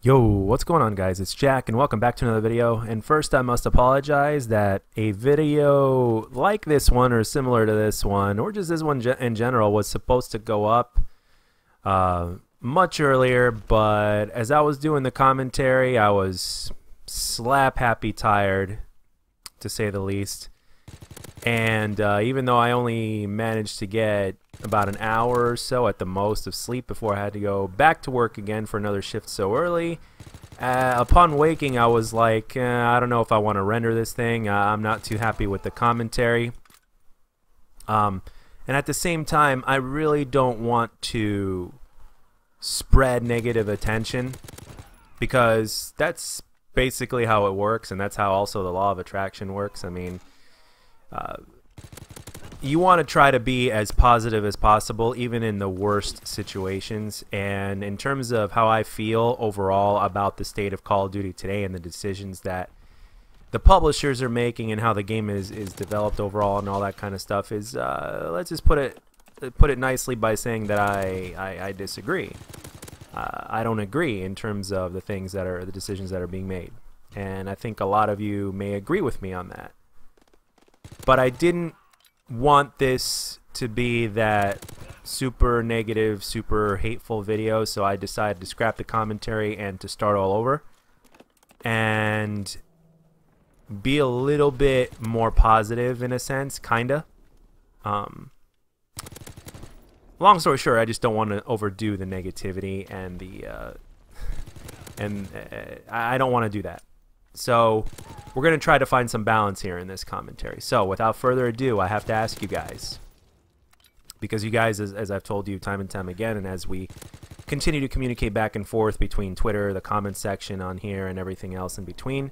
Yo, what's going on, guys? It's Jack and welcome back to another video. And first I must apologize that a video like this one or similar to this one, or just this one in general, was supposed to go up much earlier, but as I was doing the commentary I was slap happy tired, to say the least. And even though I only managed to get about an hour or so at the most of sleep before I had to go back to work again for another shift so early, upon waking I was like, I don't know if I want to render this thing. I'm not too happy with the commentary. And at the same time, I really don't want to spread negative attention, because that's basically how it works, and that's how also the law of attraction works. I mean, you want to try to be as positive as possible, even in the worst situations. And in terms of how I feel overall about the state of Call of Duty today and the decisions that the publishers are making and how the game is developed overall and all that kind of stuff, is let's just put it nicely by saying that I disagree. I don't agree in terms of the things that are the decisions that are being made, and I think a lot of you may agree with me on that. But I didn't want this to be that super negative, super hateful video, so I decided to scrap the commentary and to start all over and be a little bit more positive in a sense, kinda. Long story short, I just don't want to overdo the negativity and I don't want to do that. So we're going to try to find some balance here in this commentary. So without further ado, I have to ask you guys, because you guys, as I've told you time and time again, and as we continue to communicate back and forth between Twitter, the comment section on here, and everything else in between,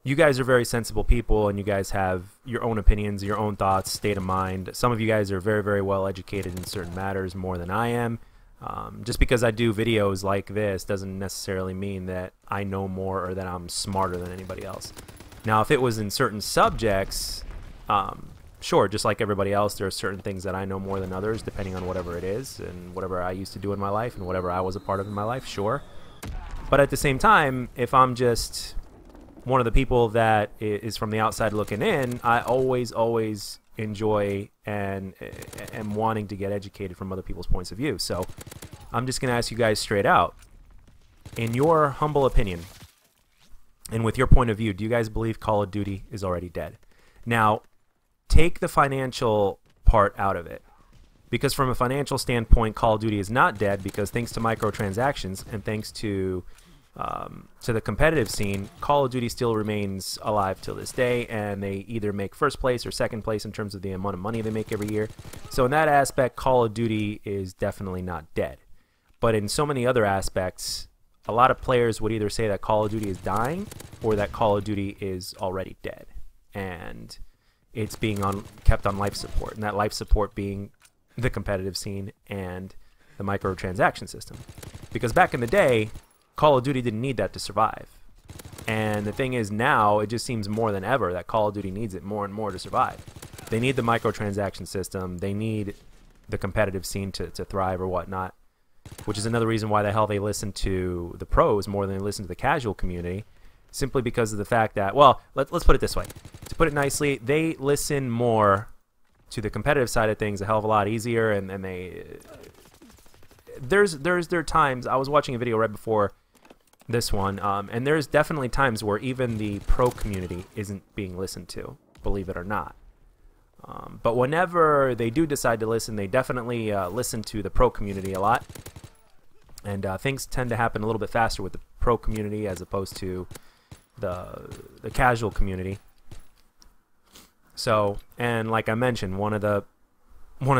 you guys are very sensible people, and you guys have your own opinions, your own thoughts, state of mind. Some of you guys are very, very well educated in certain matters, more than I am. Just because I do videos like this doesn't necessarily mean that I know more or that I'm smarter than anybody else. Now, if it was in certain subjects, sure, just like everybody else, there are certain things that I know more than others, depending on whatever it is and whatever I used to do in my life and whatever I was a part of in my life, sure. But at the same time, if I'm just one of the people that is from the outside looking in, I always enjoy and am wanting to get educated from other people's points of view. So I'm just going to ask you guys straight out, in your humble opinion and with your point of view, do you guys believe Call of Duty is already dead? Now, take the financial part out of it, because from a financial standpoint, Call of Duty is not dead, because thanks to microtransactions and thanks to the competitive scene, Call of Duty still remains alive till this day, and they either make first place or second place in terms of the amount of money they make every year. So in that aspect, Call of Duty is definitely not dead. But in so many other aspects, a lot of players would either say that Call of Duty is dying or that Call of Duty is already dead, and it's being kept on life support, and that life support being the competitive scene and the microtransaction system. Because back in the day, Call of Duty didn't need that to survive. And the thing is, now it just seems more than ever that Call of Duty needs it more and more to survive. They need the microtransaction system. They need the competitive scene to thrive or whatnot, which is another reason why the hell they listen to the pros more than they listen to the casual community, simply because of the fact that, well, let's put it this way. To put it nicely, they listen more to the competitive side of things a hell of a lot easier, and there's times, I was watching a video right before this one, and there's definitely times where even the pro community isn't being listened to, believe it or not. But whenever they do decide to listen, they definitely listen to the pro community a lot, and things tend to happen a little bit faster with the pro community as opposed to the casual community. So, and like I mentioned, one of the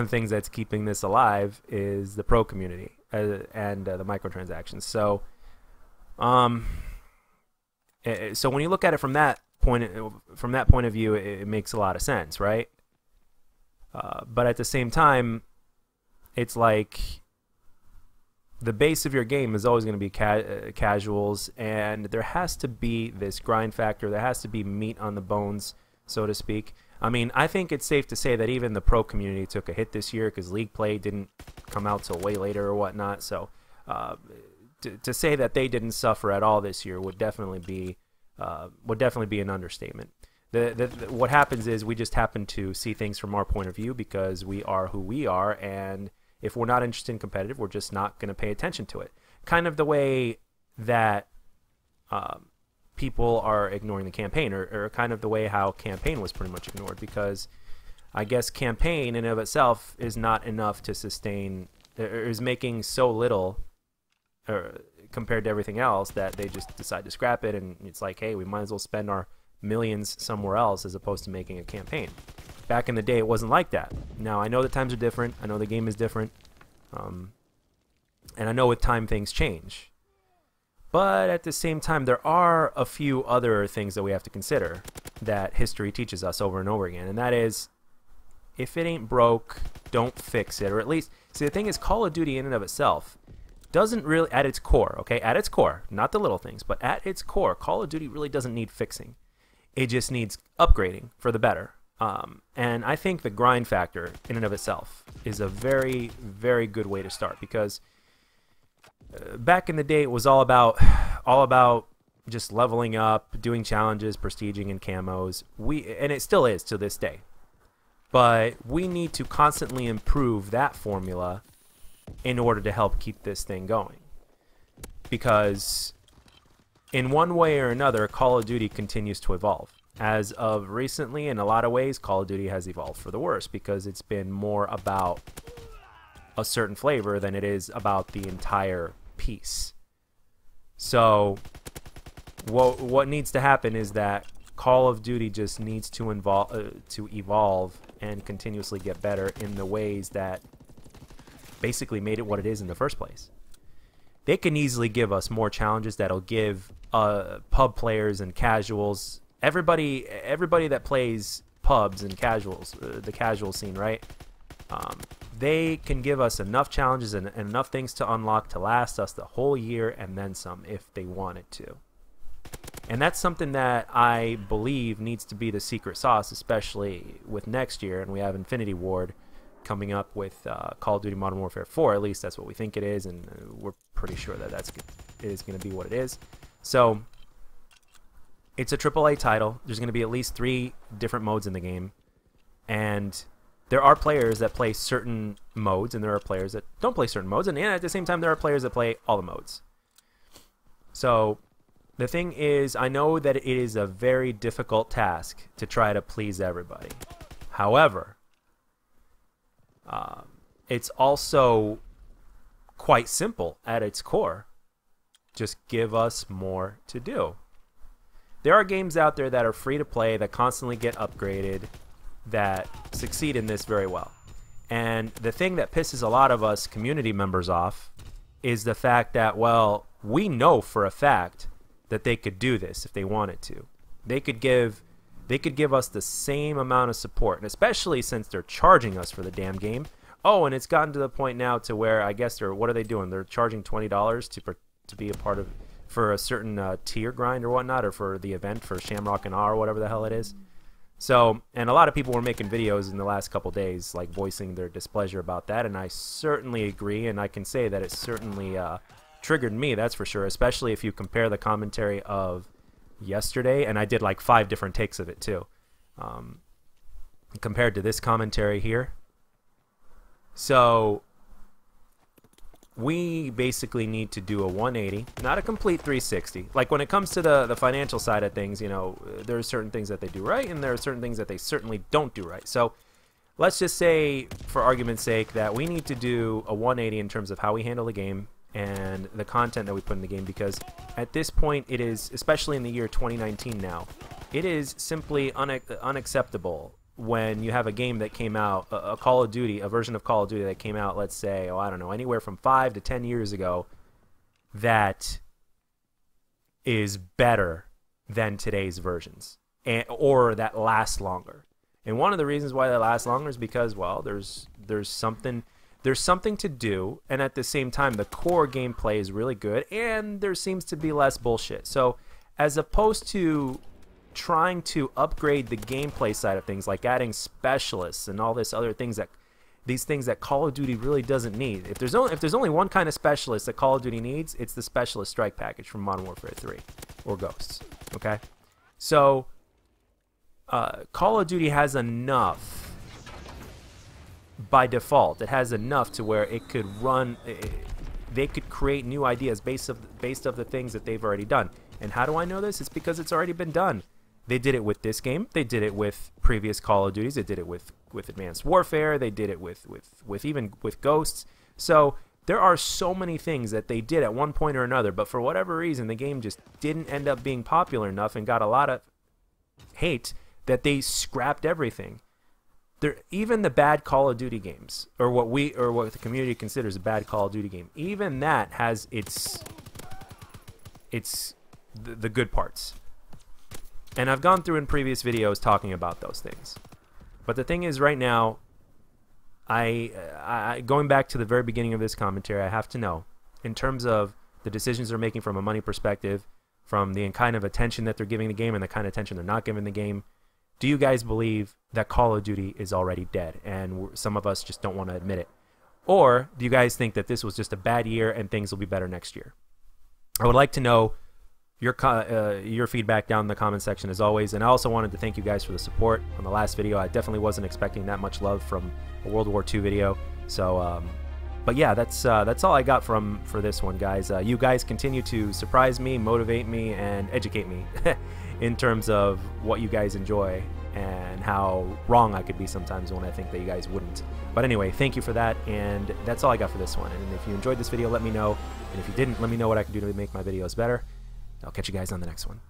things that's keeping this alive is the pro community and the microtransactions. So so when you look at it from that point of view, it makes a lot of sense, right? But at the same time, it's like the base of your game is always going to be casuals, and there has to be this grind factor. There has to be meat on the bones, so to speak. I mean, I think it's safe to say that even the pro community took a hit this year, because League play didn't come out till way later or whatnot. So to say that they didn't suffer at all this year would definitely be an understatement. What happens is we just happen to see things from our point of view because we are who we are, and if we're not interested in competitive, we're just not going to pay attention to it. Kind of the way that people are ignoring the campaign, or kind of the way how campaign was pretty much ignored, because I guess campaign in and of itself is not enough to sustain, or is making so little compared to everything else that they just decide to scrap it, and it's like, hey, we might as well spend our millions somewhere else as opposed to making a campaign. Back in the day, it wasn't like that. Now, I know the times are different. I know the game is different. And I know with time things change. But at the same time, there are a few other things that we have to consider that history teaches us over and over again. And that is, if it ain't broke, don't fix it. Or at least, see, the thing is, Call of Duty in and of itself doesn't really, at its core, okay? At its core, not the little things, but at its core, Call of Duty really doesn't need fixing. It just needs upgrading for the better. And I think the grind factor in and of itself is a very, very good way to start, because back in the day it was all about just leveling up, doing challenges, prestiging, and camos. And it still is to this day. But we need to constantly improve that formula in order to help keep this thing going. Because in one way or another, Call of Duty continues to evolve. As of recently, in a lot of ways, Call of Duty has evolved for the worse, because it's been more about a certain flavor than it is about the entire piece. So what needs to happen is that Call of Duty just needs to evolve and continuously get better in the ways that basically made it what it is in the first place. They can easily give us more challenges that'll give pub players and casuals, everybody that plays pubs and casuals, the casual scene, right? They can give us enough challenges and enough things to unlock to last us the whole year and then some if they wanted to. And that's something that I believe needs to be the secret sauce, especially with next year. And we have Infinity Ward coming up with Call of Duty Modern Warfare 4. At least that's what we think it is, and we're pretty sure that it is going to be what it is. So it's a AAA title. There's going to be at least 3 different modes in the game, and there are players that play certain modes, and there are players that don't play certain modes, and at the same time there are players that play all the modes. So the thing is, I know that it is a very difficult task to try to please everybody. However, it's also quite simple at its core. Just give us more to do. There are games out there that are free to play, that constantly get upgraded, that succeed in this very well. And the thing that pisses a lot of us community members off is the fact that, well, we know for a fact that they could do this if they wanted to. They could give us the same amount of support, and especially since they're charging us for the damn game. Oh, and it's gotten to the point now to where I guess what are they doing? They're charging $20 to be a part of, for a certain tier grind or whatnot, or for the event for Shamrock and R or whatever the hell it is. So, and a lot of people were making videos in the last couple days, like voicing their displeasure about that, and I certainly agree, and I can say that it certainly triggered me, that's for sure, especially if you compare the commentary of yesterday, and I did like 5 different takes of it too, compared to this commentary here. So we basically need to do a 180, not a complete 360. Like when it comes to the financial side of things, you know, there are certain things that they do right, and there are certain things that they certainly don't do right. So let's just say, for argument's sake, that we need to do a 180 in terms of how we handle the game and the content that we put in the game, because at this point it is, especially in the year 2019 now, it is simply unacceptable when you have a game that came out, a Call of Duty, a version of Call of Duty that came out, let's say, oh, I don't know, anywhere from 5 to 10 years ago, that is better than today's versions, or that lasts longer. And one of the reasons why that lasts longer is because, well, there's something to do, and at the same time the core gameplay is really good, and there seems to be less bullshit. So as opposed to trying to upgrade the gameplay side of things, like adding specialists and all this other things that these things that Call of Duty really doesn't need. If there's only one kind of specialist that Call of Duty needs, it's the Specialist Strike Package from Modern Warfare 3 or Ghosts. Okay, so Call of Duty has enough by default. It has enough to where it could run. They could create new ideas based of the things that they've already done. And how do I know this? It's because it's already been done. They did it with this game. They did it with previous Call of Duties. They did it with Advanced Warfare. They did it with even with Ghosts. So there are so many things that they did at one point or another, but for whatever reason, the game just didn't end up being popular enough and got a lot of hate that they scrapped everything. Even the bad Call of Duty games, or what the community considers a bad Call of Duty game, even that has the good parts. And I've gone through in previous videos talking about those things. But the thing is, right now, going back to the very beginning of this commentary, I have to know, in terms of the decisions they're making from a money perspective, from the kind of attention that they're giving the game and the kind of attention they're not giving the game, do you guys believe that Call of Duty is already dead and some of us just don't want to admit it? Or do you guys think that this was just a bad year and things will be better next year? I would like to know your feedback down in the comment section as always. And I also wanted to thank you guys for the support on the last video. I definitely wasn't expecting that much love from a World War II video. So, but yeah, that's all I got for this one, guys. You guys continue to surprise me, motivate me, and educate me in terms of what you guys enjoy and how wrong I could be sometimes when I think that you guys wouldn't. But anyway, thank you for that, and that's all I got for this one. And if you enjoyed this video, let me know. And if you didn't, let me know what I can do to make my videos better. I'll catch you guys on the next one.